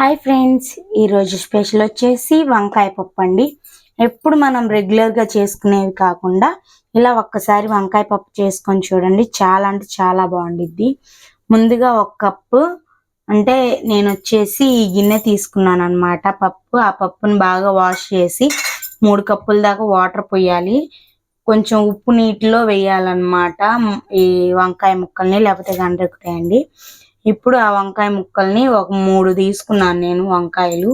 Hi friends, ఈరోజు special వచ్చేసి వంకాయ పప్పు అండి. ఎప్పుడు మనం రెగ్యులర్గా చేసుకునేవి కాకుండా ఇలా ఒక్కసారి వంకాయ పప్పు చేసుకొని చూడండి. చాలా అంటే చాలా బాగుండిద్ది. ముందుగా ఒక కప్పు అంటే నేను వచ్చేసి ఈ గిన్నె తీసుకున్నాను అనమాట పప్పు. ఆ పప్పును బాగా వాష్ చేసి 3 కప్పుల దాకా వాటర్ పోయాలి. కొంచెం ఉప్పు నీటిలో వేయాలన్నమాట ఈ వంకాయ ముక్కల్ని, లేకపోతే గండ్రెక్కుతాయండి. ఇప్పుడు ఆ వంకాయ ముక్కల్ని ఒక 3 తీసుకున్నాను నేను వంకాయలు.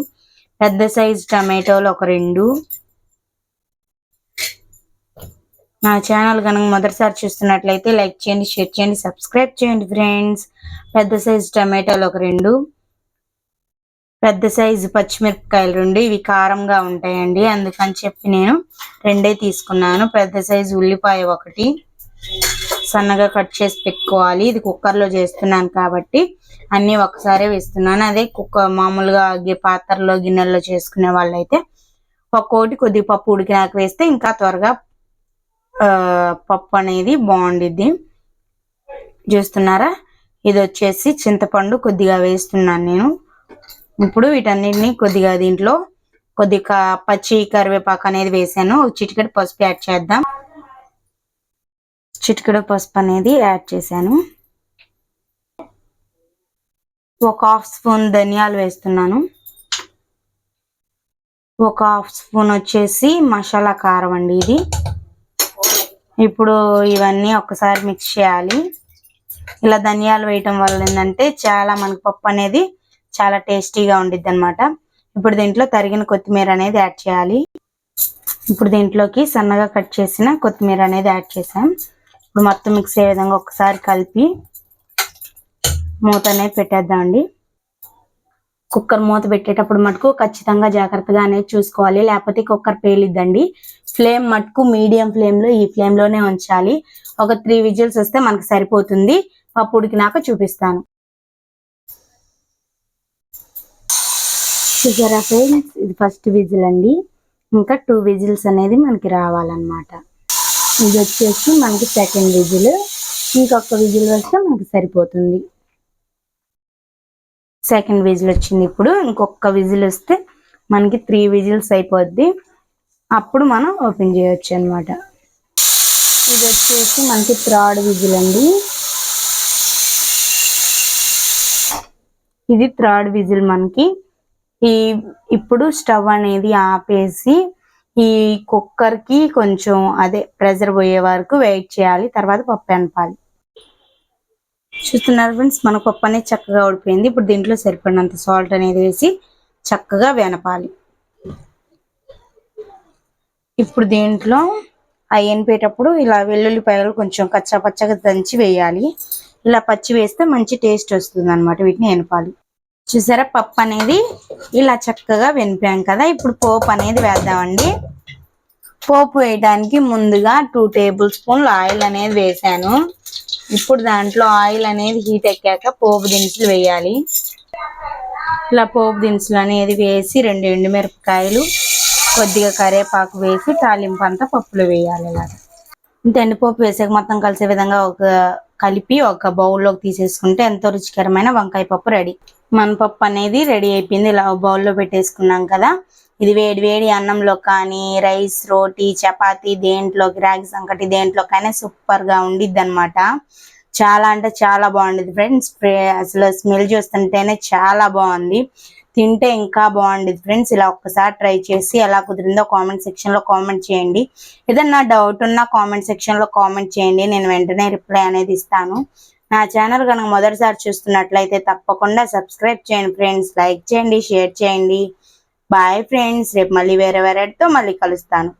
పెద్ద సైజు టమాటోలు ఒక 2. నా ఛానల్ కనుక మొదటిసారి చూస్తున్నట్లయితే లైక్ చేయండి, షేర్ చేయండి, సబ్స్క్రైబ్ చేయండి ఫ్రెండ్స్. పెద్ద సైజు టమాటోలు ఒక 2. పెద్ద సైజు పచ్చిమిరపకాయలు 2. ఇవి కారంగా ఉంటాయండి, అందుకని చెప్పి నేను 2 తీసుకున్నాను. పెద్ద సైజు ఉల్లిపాయ 1 సన్నగా కట్ చేసి పెట్టుకోవాలి. ఇది కుక్కర్లో చేస్తున్నాను కాబట్టి అన్నీ ఒకసారి వేస్తున్నాను. అదే మామూలుగా పాత్రలో గిన్నెల్లో చేసుకునే వాళ్ళైతే ఒక్కోటి కొద్దిగా పప్పు ఉడికినాక వేస్తే ఇంకా త్వరగా పప్పు అనేది బాగుండిద్ది. చూస్తున్నారా, ఇది వచ్చేసి చింతపండు కొద్దిగా వేస్తున్నాను నేను. ఇప్పుడు వీటన్నిటిని కొద్దిగా దీంట్లో కొద్దిగా పచ్చి కరివేపాకు అనేది వేసాను. చిటికెడు పసుపు యాడ్ చేద్దాం. చిటికెడు పసుపు అనేది యాడ్ చేశాను. ఒక హాఫ్ స్పూన్ ధనియాలు వేస్తున్నాను. ఒక హాఫ్ స్పూన్ వచ్చేసి మసాలా కారం అండి ఇది. ఇప్పుడు ఇవన్నీ ఒకసారి మిక్స్ చేయాలి. ఇలా ధనియాలు వేయటం వల్ల ఏంటంటే చాలా మనకు పప్పు అనేది చాలా టేస్టీగా ఉండిద్ది అనమాట. ఇప్పుడు దీంట్లో తరిగిన కొత్తిమీర అనేది యాడ్ చేయాలి. ఇప్పుడు దీంట్లోకి సన్నగా కట్ చేసిన కొత్తిమీర అనేది యాడ్ చేసాం. ఇప్పుడు మొత్తం మిక్స్ అయ్యే విధంగా ఒకసారి కలిపి మూత అనేది పెట్టేద్దామండి. కుక్కర్ మూత పెట్టేటప్పుడు మటుకు ఖచ్చితంగా జాగ్రత్తగా అనేది చూసుకోవాలి, లేకపోతే కుక్కర్ పేలిద్దండి. ఫ్లేమ్ మటుకు మీడియం ఫ్లేమ్లో, ఈ ఫ్లేమ్లోనే ఉంచాలి. ఒక 3 విజిల్స్ వస్తే మనకు సరిపోతుంది. పప్పు ఉడికినాక చూపిస్తాను. చూసారా ఫ్రెండ్స్, ఇది ఫస్ట్ విజిల్ అండి. ఇంకా 2 విజిల్స్ అనేది మనకి రావాలన్నమాట. ఇది వచ్చేసి మనకి సెకండ్ విజిల్. ఇంకొక విజిల్ వస్తే మనకి సరిపోతుంది. సెకండ్ విజిల్ వచ్చింది. ఇప్పుడు ఇంకొక విజిల్ వస్తే మనకి 3 విజిల్స్ అయిపోద్ది. అప్పుడు మనం ఓపెన్ చేయొచ్చు అనమాట. ఇది వచ్చేసి మనకి థర్డ్ విజిల్ అండి. ఇది థర్డ్ విజిల్ మనకి. ఇప్పుడు స్టవ్ అనేది ఆపేసి ఈ కుక్కర్కి కొంచెం ప్రెజర్ పోయే వరకు వెయిట్ చేయాలి. తర్వాత పప్పు ఎనపాలి. చూస్తున్నారు ఫ్రెండ్స్, మన పప్పు అనేది చక్కగా ఉడిపోయింది. ఇప్పుడు దీంట్లో సరిపడినంత సాల్ట్ అనేది వేసి చక్కగా వెనపాలి. ఇప్పుడు దీంట్లో ఎనిపేటప్పుడు ఇలా వెల్లుల్లిపాయలు కొంచెం కచ్చా పచ్చగా దంచి వేయాలి. ఇలా పచ్చి వేస్తే మంచి టేస్ట్ వస్తుంది అనమాట. వీటిని ఎనపాలి. చూసారా, పప్పు అనేది ఇలా చక్కగా వెనిపాం కదా. ఇప్పుడు పోపు అనేది వేద్దామండి. పోపు వేయడానికి ముందుగా 2 టేబుల్ స్పూన్లు ఆయిల్ అనేది వేసాను. ఇప్పుడు దాంట్లో ఆయిల్ అనేది హీట్ ఎక్కాక పోపు దినుసులు వేయాలి. ఇలా పోపు దినుసులు అనేది వేసి 2 ఎండుమిరపకాయలు, కొద్దిగా కరివేపాకు వేసి తాలింపు అంతా పప్పులో వేయాలి. ఇలాగా ఎండుపోపు వేసాక మొత్తం కలిసే విధంగా కలిపి ఒక బౌల్లోకి తీసేసుకుంటే ఎంతో రుచికరమైన వంకాయ పప్పు రెడీ. మన పప్పు అనేది రెడీ అయిపోయింది. ఇలా బౌల్లో పెట్టేసుకున్నాం కదా. ఇది వేడి వేడి అన్నంలో కానీ, రైస్, రోటీ, చపాతీ, దేంట్లోకి, రాగి సంకటి దేంట్లోకైనా సూపర్గా ఉండిద్ది అనమాట. చాలా అంటే చాలా బాగుండిద్ది ఫ్రెండ్స్. అసలు స్మెల్ చూస్తుంటేనే చాలా బాగుంది. తింటే ఇంకా బాగుండిద్ది ఫ్రెండ్స్. ఇలా ఒక్కసారి ట్రై చేసి ఎలా కుదిరిందో కామెంట్ సెక్షన్లో కామెంట్ చేయండి. ఏదన్నా డౌట్ ఉన్నా కామెంట్ సెక్షన్లో కామెంట్ చేయండి, నేను వెంటనే రిప్లై అనేది ఇస్తాను. నా ఛానల్ కనుక మొదటిసారి చూస్తున్నట్లయితే తప్పకుండా సబ్స్క్రైబ్ చేయండి ఫ్రెండ్స్. లైక్ చేయండి, షేర్ చేయండి. Bye friends. రేపు మళ్ళీ వేరే వేరేతో మళ్ళీ కలుస్తాను.